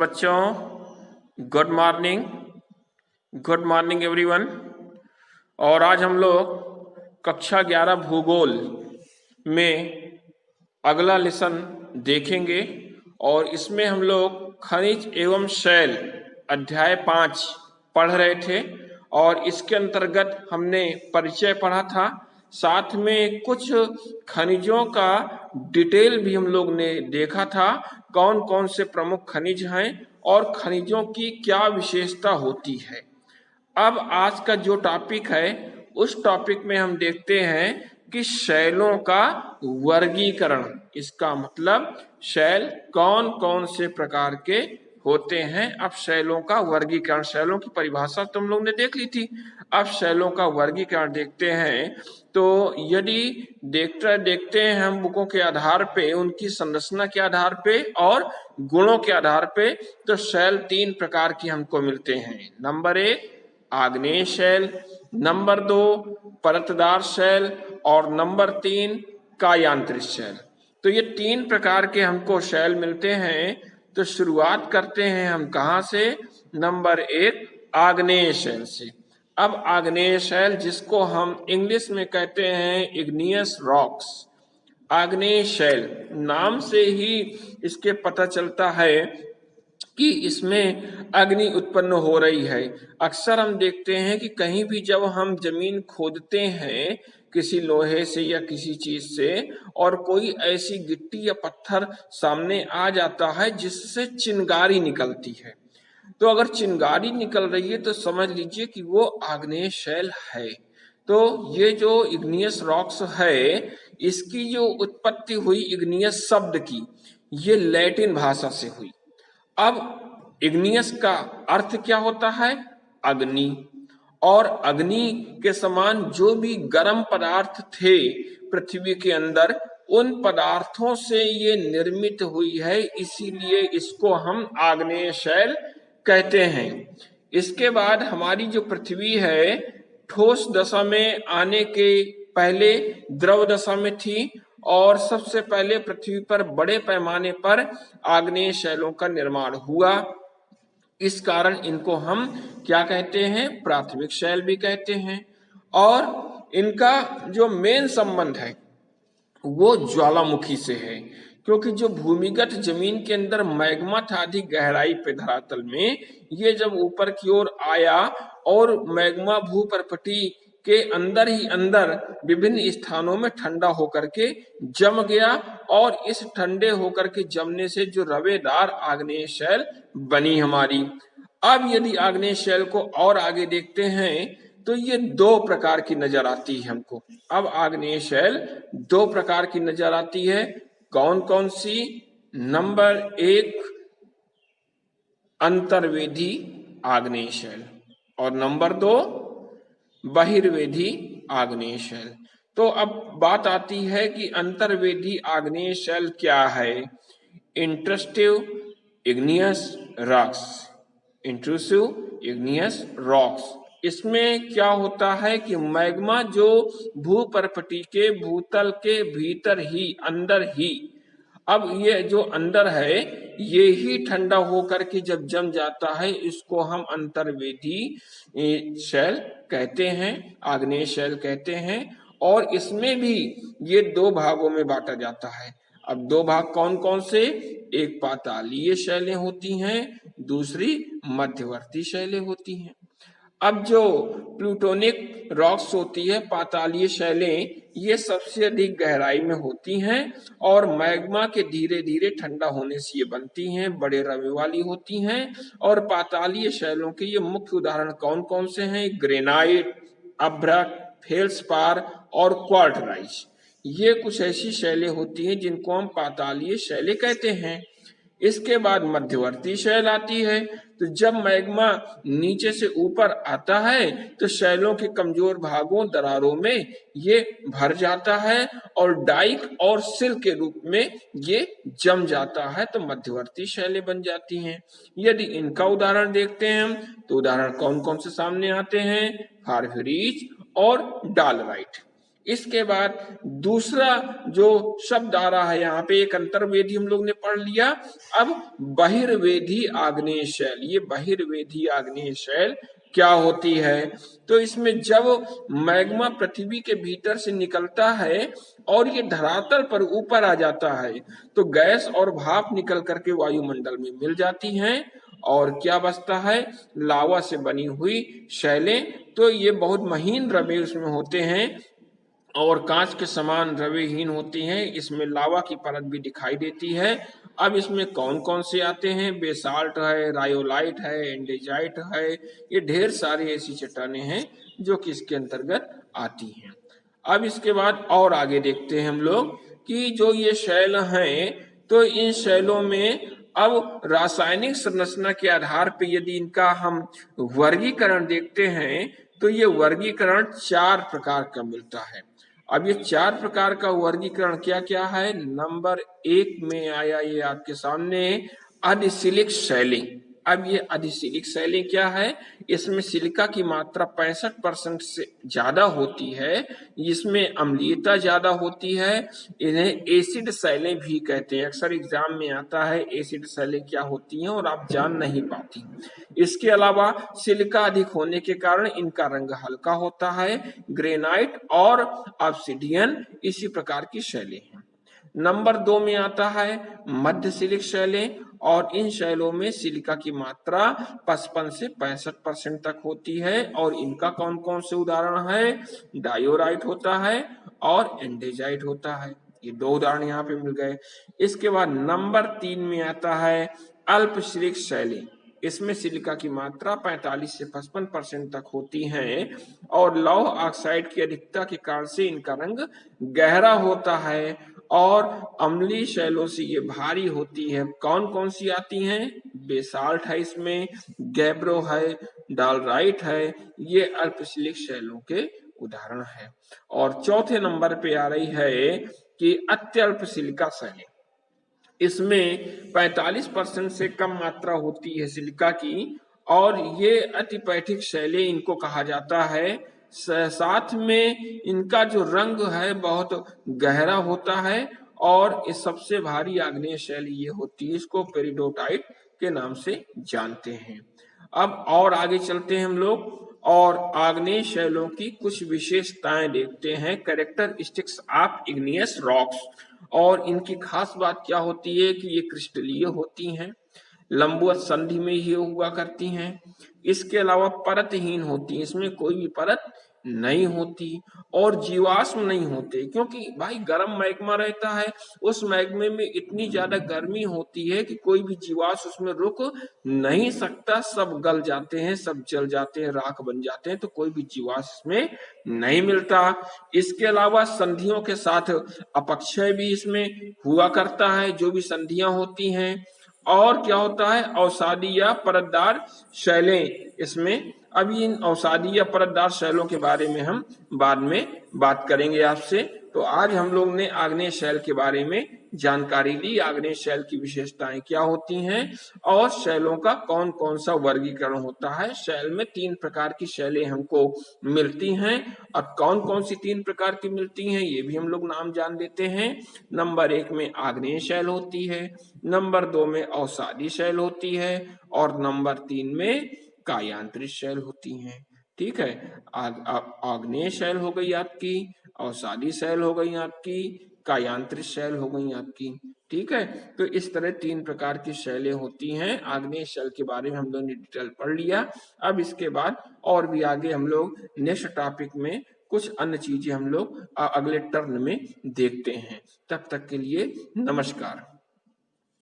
बच्चों, good morning. Good morning everyone. और आज हम लोग कक्षा 11 भूगोल में अगला लेसन देखेंगे और इसमें हम लोग खनिज एवं शैल अध्याय 5 पढ़ रहे थे और इसके अंतर्गत हमने परिचय पढ़ा था। साथ में कुछ खनिजों का डिटेल भी हम लोग ने देखा था, कौन कौन से प्रमुख खनिज हैं और खनिजों की क्या विशेषता होती है। अब आज का जो टॉपिक है उस टॉपिक में हम देखते हैं कि शैलों का वर्गीकरण। इसका मतलब शैल कौन कौन से प्रकार के होते हैं। अब शैलों का वर्गीकरण, शैलों की परिभाषा तुम लोग ने देख ली थी। अब शैलों का वर्गीकरण देखते हैं। तो यदि देखते हैं हम बुकों के आधार पे, उनकी संरचना के आधार पे और गुणों के आधार पे, तो शैल 3 प्रकार की हमको मिलते हैं। नंबर 1 आग्नेय शैल, नंबर 2 परतदार शैल और नंबर 3 कायांतरित शैल। तो ये 3 प्रकार के हमको शैल मिलते हैं। तो शुरुआत करते हैं हम कहाँ से? नंबर 1 आग्नेय शैल से। अब आग्नेय शैल, जिसको हम इंग्लिश में कहते हैं इग्नियस रॉक्स, आग्नेय शैल, नाम से ही इसके पता चलता है कि इसमें अग्नि उत्पन्न हो रही है। अक्सर हम देखते हैं कि कहीं भी जब हम जमीन खोदते हैं किसी लोहे से या किसी चीज से, और कोई ऐसी गिट्टी या पत्थर सामने आ जाता है जिससे चिंगारी निकलती है, तो अगर चिंगारी निकल रही है तो समझ लीजिए कि वो आग्नेय शैल है। तो ये जो इग्नियस रॉक्स है, इसकी जो उत्पत्ति हुई इग्नियस शब्द की, ये लैटिन भाषा से हुई। अब इग्नियस का अर्थ क्या होता है? अग्नि। और अग्नि के समान जो भी गर्म पदार्थ थे पृथ्वी के अंदर, उन पदार्थों से ये निर्मित हुई है, इसीलिए इसको हम आग्नेय शैल कहते हैं। इसके बाद हमारी जो पृथ्वी है, ठोस दशा में आने के पहले द्रव दशा में थी और सबसे पहले पृथ्वी पर बड़े पैमाने पर आग्नेय शैलों का निर्माण हुआ। इस कारण इनको हम क्या कहते हैं? प्राथमिक शैल भी कहते हैं। और इनका जो मेन संबंध है वो ज्वालामुखी से है, क्योंकि जो भूमिगत जमीन के अंदर मैग्मा था अधिक गहराई पे धरातल में, ये जब ऊपर की ओर आया और मैग्मा भूपर्पटी के अंदर ही अंदर विभिन्न स्थानों में ठंडा होकर के जम गया और इस ठंडे होकर के जमने से जो रवेदार आग्नेय शैल बनी हमारी। अब यदि आग्नेय शैल को और आगे देखते हैं तो ये 2 प्रकार की नजर आती है हमको। अब आग्नेय शैल 2 प्रकार की नजर आती है। कौन कौन सी? नंबर 1 अंतर्वेदी आग्नेय शैल और नंबर 2 बहिर्वेदी आग्नेय शैल। तो अब बात आती है कि अंतर्वेदी आग्नेय शैल क्या है? Intrusive igneous rocks. Intrusive igneous rocks, इसमें क्या होता है कि मैग्मा जो भूपर्पटी के भूतल के भीतर ही, अंदर ही, अब ये जो अंदर है ये ही ठंडा होकर के जब जम जाता है, इसको हम अंतर्वेदी शैल कहते हैं, आग्नेय शैल कहते हैं। और इसमें भी ये 2 भागों में बांटा जाता है। अब 2 भाग कौन कौन से? एक पातालीय शैलें होती हैं, दूसरी मध्यवर्ती शैलें होती हैं। अब जो प्लूटोनिक रॉक्स होती है, पातालीय शैलें, ये सबसे अधिक गहराई में होती हैं और मैग्मा के धीरे धीरे ठंडा होने से ये बनती हैं, बड़े रवे वाली होती हैं। और पातालीय शैलों के ये मुख्य उदाहरण कौन कौन से हैं? ग्रेनाइट, अभ्रक, फेल्सपार और क्वार्टराइज। ये कुछ ऐसी शैलें होती हैं जिनको हम पातालीय शैलें कहते हैं। इसके बाद मध्यवर्ती शैल आती है। तो जब मैग्मा नीचे से ऊपर आता है तो शैलों के कमजोर भागों, दरारों में ये भर जाता है और डाइक और सिल के रूप में ये जम जाता है, तो मध्यवर्ती शैलें बन जाती हैं। यदि इनका उदाहरण देखते हैं हम, तो उदाहरण कौन कौन से सामने आते हैं? फारफरीज और डालराइट। इसके बाद दूसरा जो शब्द आ रहा है यहाँ पे, एक अंतर्वेदी हम लोग ने पढ़ लिया। अब बहिर्वेदी आग्नेय शैल, ये बहिर्वेदी आग्नेय शैल क्या होती है? तो इसमें जब मैग्मा पृथ्वी के भीतर से निकलता है और ये धरातल पर ऊपर आ जाता है तो गैस और भाप निकल करके वायुमंडल में मिल जाती हैं और क्या बचता है? लावा से बनी हुई शैलें। तो ये बहुत महीन द्रव्य उसमें होते हैं और कांच के समान द्रव्यहीन होती हैं। इसमें लावा की परत भी दिखाई देती है। अब इसमें कौन कौन से आते हैं? बेसाल्ट है, रायोलाइट है, एंडेजाइट है, ये ढेर सारी ऐसी चट्टानें हैं जो कि इसके अंतर्गत आती हैं। अब इसके बाद और आगे देखते हैं हम लोग कि जो ये शैल हैं तो इन शैलों में अब रासायनिक संरचना के आधार पर यदि इनका हम वर्गीकरण देखते हैं तो ये वर्गीकरण 4 प्रकार का मिलता है। अब ये 4 प्रकार का वर्गीकरण क्या क्या है? नंबर 1 में आया ये आपके सामने अधिसिलिक शैलें। अब ये अधिसिलिक शैलें क्या है? इसमें सिलिका की मात्रा 65% से ज्यादा होती है, इसमें अम्लीयता ज्यादा होती है, इन्हें एसिड शैलें भी कहते हैं। अक्सर एग्जाम में आता है एसिड शैलें क्या होती हैं और आप जान नहीं पाती। इसके अलावा सिलिका अधिक होने के कारण इनका रंग हल्का होता है। ग्रेनाइट और ऑब्सिडियन इसी प्रकार की शैलें हैं। नंबर 2 में आता है मध्य सिलिक शैलें और इन शैलों में सिलिका की मात्रा 55 से 65% तक होती है और इनका कौन कौन से उदाहरण है? डायोराइट होता है और एंडेजाइट होता है। ये 2 उदाहरण यहाँ पे मिल गए। इसके बाद नंबर 3 में आता है अल्प सिलिक शैलें। इसमें सिलिका की मात्रा 45 से 55% तक होती है और लौह ऑक्साइड की अधिकता के कारण से इनका रंग गहरा होता है और अम्लीय शैलों से ये भारी होती है। कौन कौन सी आती हैं? बेसाल्ट है, इसमें गैब्रो है, डालराइट है, ये अल्पसिलिक शैलों के उदाहरण है। और चौथे नंबर पे आ रही है कि अत्यल्प सिलिका शैलें। इसमें 45% से कम मात्रा होती है सिलिका की और ये अतिपैठिक शैलें इनको कहा जाता है। साथ में इनका जो रंग है बहुत गहरा होता है और इस सबसे भारी आग्नेय शैली ये होती है, इसको पेरिडोटाइट के नाम से जानते हैं। अब और आगे चलते हैं हम लोग और आग्नेय शैलों की कुछ विशेषताएं देखते हैं। कैरेक्टरिस्टिक्स ऑफ इग्नियस रॉक्स, और इनकी खास बात क्या होती है कि ये क्रिस्टलीय होती हैं, लंबवत संधि में ही हुआ करती हैं। इसके अलावा परतहीन होती हैं, इसमें कोई भी परत नहीं होती और जीवाश्म नहीं होते, क्योंकि भाई गर्म मैग्मा रहता है, उस मैग्मे में इतनी ज्यादा गर्मी होती है कि कोई भी जीवाश्म उसमें रुक नहीं सकता, सब गल जाते हैं, सब जल जाते हैं, राख बन जाते हैं, तो कोई भी जीवाश्म इसमें नहीं मिलता। इसके अलावा संधियों के साथ अपक्षय भी इसमें हुआ करता है, जो भी संधियां होती हैं। और क्या होता है? अवसादी या परतदार शैलें इसमें। अब इन अवसादी या परतदार शैलों के बारे में हम बाद में बात करेंगे आपसे। तो आज हम लोग ने आग्नेय शैल के बारे में जानकारी ली, आग्नेय शैल की विशेषताएं क्या होती हैं और शैलों का कौन कौन सा वर्गीकरण होता है। शैल में 3 प्रकार की शैलें हमको मिलती हैं। अब कौन कौन सी 3 प्रकार की मिलती हैं ये भी हम लोग नाम जान लेते हैं। नंबर 1 में आग्नेय शैल होती है, नंबर 2 में अवसादी शैल होती है और नंबर 3 में कायांतरित शैल होती हैं। ठीक है, आग्नेय शैल हो गई आपकी, अवसादी शैल हो गई आपकी, कायांतरित शैल हो गई आपकी। ठीक है, तो इस तरह 3 प्रकार की शैलें होती हैं। आग्नेय शैल के बारे में हम लोग ने डिटेल पढ़ लिया। अब इसके बाद और भी आगे हम लोग नेक्स्ट टॉपिक में कुछ अन्य चीजें हम लोग अगले टर्न में देखते हैं। तब तक के लिए नमस्कार।